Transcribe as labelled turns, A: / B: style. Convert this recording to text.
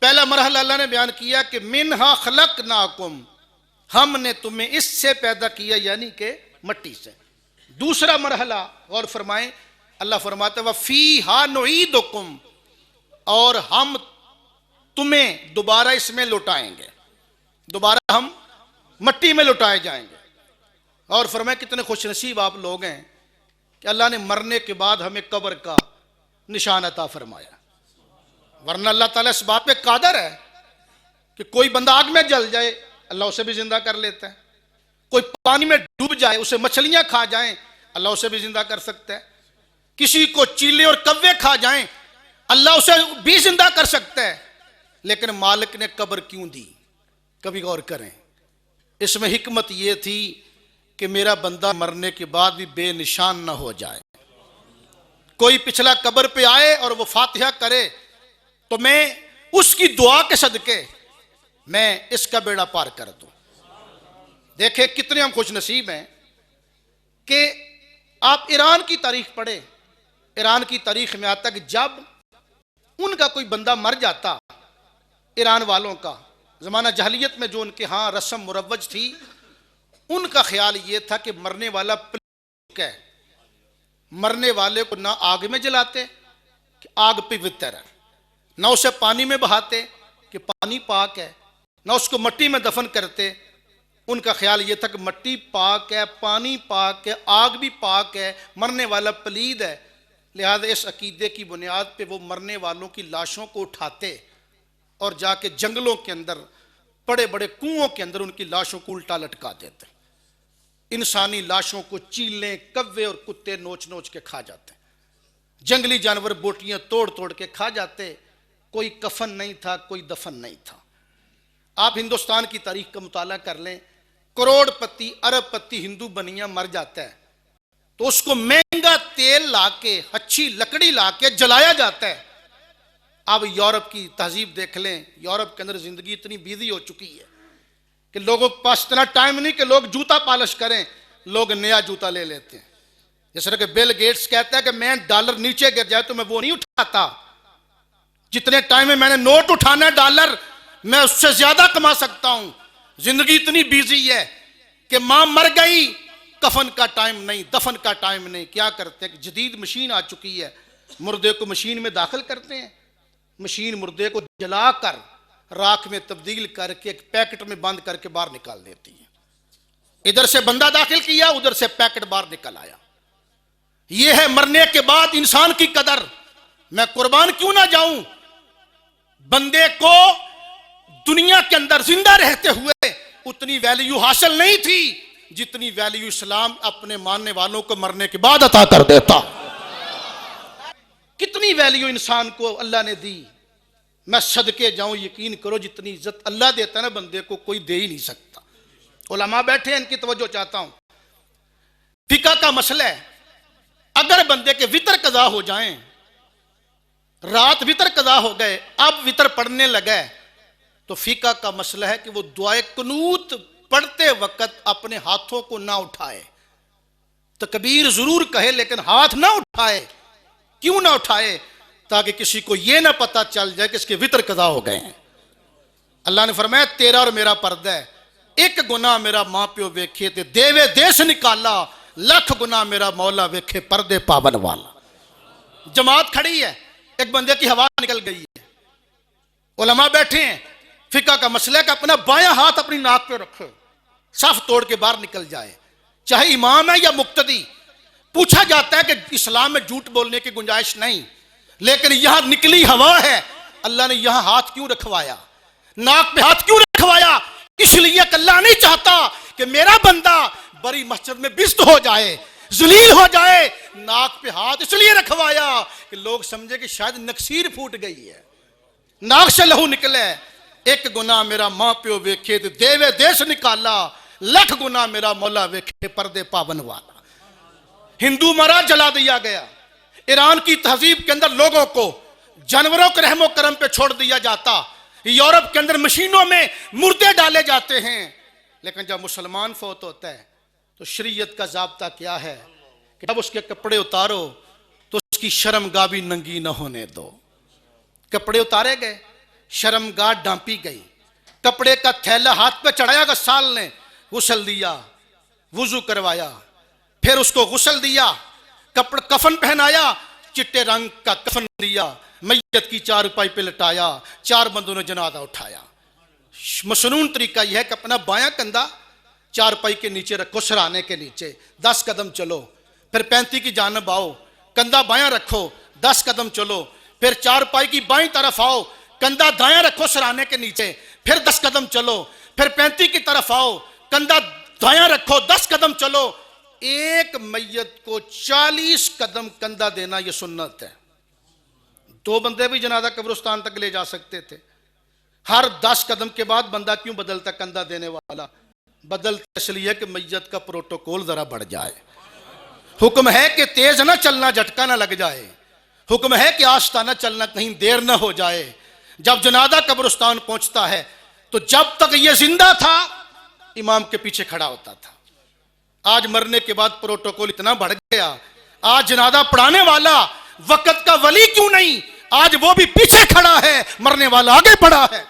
A: पहला मरहला अल्लाह ने बयान किया कि मिन्हा खलकनाकुम, हमने तुम्हें इससे पैदा किया, यानी कि मट्टी से। दूसरा मरहला गौर फरमाएं, अल्लाह फरमाता है फीहा नुईदुकुम, और हम तुम्हें दोबारा इसमें लौटाएंगे, दोबारा हम मट्टी में लौटाए जाएंगे। और फरमाए कितने खुशनसीब आप लोग हैं कि अल्लाह ने मरने के बाद हमें कब्र का निशान अता फरमाया, वरना अल्लाह ताला इस बात पे कादर है कि कोई बंदा आग में जल जाए अल्लाह उसे भी जिंदा कर लेता है, कोई पानी में डूब जाए उसे मछलियां खा जाएं अल्लाह उसे भी जिंदा कर सकता है, किसी को चीले और कव्वे खा जाएं अल्लाह उसे भी जिंदा कर सकता है। लेकिन मालिक ने कब्र क्यों दी, कभी गौर करें। इसमें हिकमत यह थी कि मेरा बंदा मरने के बाद भी बेनिशान ना हो जाए। कोई पिछला कब्र पे आए और वो फातिहा करे तो मैं उसकी दुआ के सदके मैं इसका बेड़ा पार कर दूं। देखें कितने हम खुश नसीब हैं कि आप ईरान की तारीख पढ़े, ईरान की तारीख में आता कि जब उनका कोई बंदा मर जाता, ईरान वालों का ज़माना जहलियत में जो उनके यहाँ रस्म मुरव्वज थी, उनका ख्याल ये था कि मरने वाला है, मरने वाले को ना आग में जलाते कि आग पवित्र है, ना उसे पानी में बहाते कि पानी पाक है, ना उसको मट्टी में दफन करते। उनका ख्याल ये था कि मट्टी पाक है, पानी पाक है, आग भी पाक है, मरने वाला पलीद है। लिहाजा इस अकीदे की बुनियाद पे वो मरने वालों की लाशों को उठाते और जाके जंगलों के अंदर बड़े बड़े कुओं के अंदर उनकी लाशों को उल्टा लटका देते। इंसानी लाशों को चीलें, कव्वे और कुत्ते नोच नोच के खा जाते, जंगली जानवर बोटियां तोड़ तोड़ के खा जाते। कोई कफन नहीं था, कोई दफन नहीं था। आप हिंदुस्तान की तारीख का मुताला कर लें, करोड़पति अरबपति हिंदू बनिया मर जाता है तो उसको महंगा तेल लाके, अच्छी लकड़ी लाके जलाया जाता है। अब यूरोप की तहजीब देख लें, यूरोप के अंदर जिंदगी इतनी बिजी हो चुकी है कि लोगों के पास इतना टाइम नहीं कि लोग जूता पॉलिश करें, लोग नया जूता ले लेते हैं। जैसे कि बिल गेट्स कहता है कि मैं डॉलर नीचे गिर जाए तो मैं वो नहीं उठाता, जितने टाइम में मैंने नोट उठाना है डॉलर, मैं उससे ज्यादा कमा सकता हूं। जिंदगी इतनी बिजी है कि मां मर गई, कफन का टाइम नहीं, दफन का टाइम नहीं। क्या करते हैं, जदीद मशीन आ चुकी है, मुर्दे को मशीन में दाखिल करते हैं, मशीन मुर्दे को जलाकर राख में तब्दील करके एक पैकेट में बंद करके बाहर निकाल देती है। इधर से बंदा दाखिल किया, उधर से पैकेट बाहर निकल आया। यह है मरने के बाद इंसान की कदर। मैं कुर्बान क्यों ना जाऊं, बंदे को दुनिया के अंदर जिंदा रहते हुए उतनी वैल्यू हासिल नहीं थी जितनी वैल्यू इस्लाम अपने मानने वालों को मरने के बाद अता कर देता। कितनी वैल्यू इंसान को अल्लाह ने दी, मैं सदके जाऊं, यकीन करो जितनी इज्जत अल्लाह देता है ना बंदे को कोई दे ही नहीं सकता। उलमा बैठे हैं, इनकी तवज्जो चाहता हूं। फिका का मसला है, अगर बंदे के वितर कज़ा हो जाएं, रात वितर कज़ा हो गए, अब वितर पढ़ने लगे, तो फिका का मसला है कि वो दुआए कुनूत पढ़ते वक्त अपने हाथों को ना उठाए। तकबीर जरूर कहे लेकिन हाथ ना उठाए। क्यों ना उठाए, ताकि किसी को यह ना पता चल जाए कि इसके वितर कज़ा हो गए हैं। अल्लाह ने फरमाया तेरा और मेरा पर्दा है, एक गुनाह मेरा मां प्यो वेखे ते देवे देश निकाला, लख गुनाह मेरा मौला वेखे पर्दे पावन वाला। जमात खड़ी है, एक बंदे की हवा निकल गई है, उलमा बैठे हैं, फिका का मसला है कि अपना बायां हाथ अपनी नाक पे रखो, साफ तोड़ के बाहर निकल जाए, चाहे इमाम है या मुक्तदी। पूछा जाता है कि इस्लाम में झूठ बोलने की गुंजाइश नहीं, लेकिन यहां निकली हवा है, अल्लाह ने यहां हाथ क्यों रखवाया, नाक पे हाथ क्यों रखवाया? इसलिए अल्लाह नहीं चाहता कि मेरा बंदा बड़ी मस्जिद में बिस्त हो जाए, जलील हो जाए। नाक पे हाथ इसलिए रखवाया कि लोग समझे कि शायद नक्सीर फूट गई है, नाक से लहू निकले। एक गुनाह मेरा मां प्यो वेखे ते देवे देश निकाला, लख गुनाह मेरा मौला वेखे पर्दे पावन वाला। हिंदू मरा जला दिया गया। ईरान की तहजीब के अंदर लोगों को जानवरों के रहमो करम पे छोड़ दिया जाता। यूरोप के अंदर मशीनों में मुर्दे डाले जाते हैं। लेकिन जब मुसलमान फौत होता है तो शरीयत का ज़ाब्ता क्या है कि जब उसके कपड़े उतारो तो उसकी शर्मगाह भी नंगी न होने दो। कपड़े उतारे गए, शर्मगाह ढांपी गई, कपड़े का थैला हाथ पे चढ़ाया, गस्साल ने गुसल दिया, वुजू करवाया, फिर उसको गुसल दिया, कफन पहनाया, चिट्टे रंग का कफन दिया, मैयत की चारपाई पे लटाया, 4 बंदों ने जनाजा उठाया। मसनून तरीका यह है कि अपना बायां कंधा चारपाई के नीचे रखो, सराहने के नीचे, 10 कदम चलो, फिर 35 की जानब आओ, कंधा बायां रखो, 10 कदम चलो, फिर चारपाई की बाईं तरफ आओ, कंधा दायां रखो सराहने के नीचे, फिर 10 कदम चलो, फिर 35 की तरफ आओ, कंधा दायां रखो, 10 कदम चलो। एक मैयत को 40 कदम कंधा देना यह सुन्नत है। 2 बंदे भी जनाजा कब्रिस्तान तक ले जा सकते थे। हर 10 कदम के बाद बंदा क्यों बदलता कंधा देने वाला? बदलता इसलिए कि मैयत का प्रोटोकॉल जरा बढ़ जाए। हुक्म है कि तेज ना चलना, झटका ना लग जाए। हुक्म है कि आस्ताना चलना, कहीं देर ना हो जाए। जब जनाजा कब्रिस्तान पहुंचता है तो जब तक यह जिंदा था इमाम के पीछे खड़ा होता था। आज मरने के बाद प्रोटोकॉल इतना बढ़ गया, आज जनाजा पढ़ाने वाला वक्त का वली क्यों नहीं, आज वो भी पीछे खड़ा है, मरने वाला आगे बढ़ा है।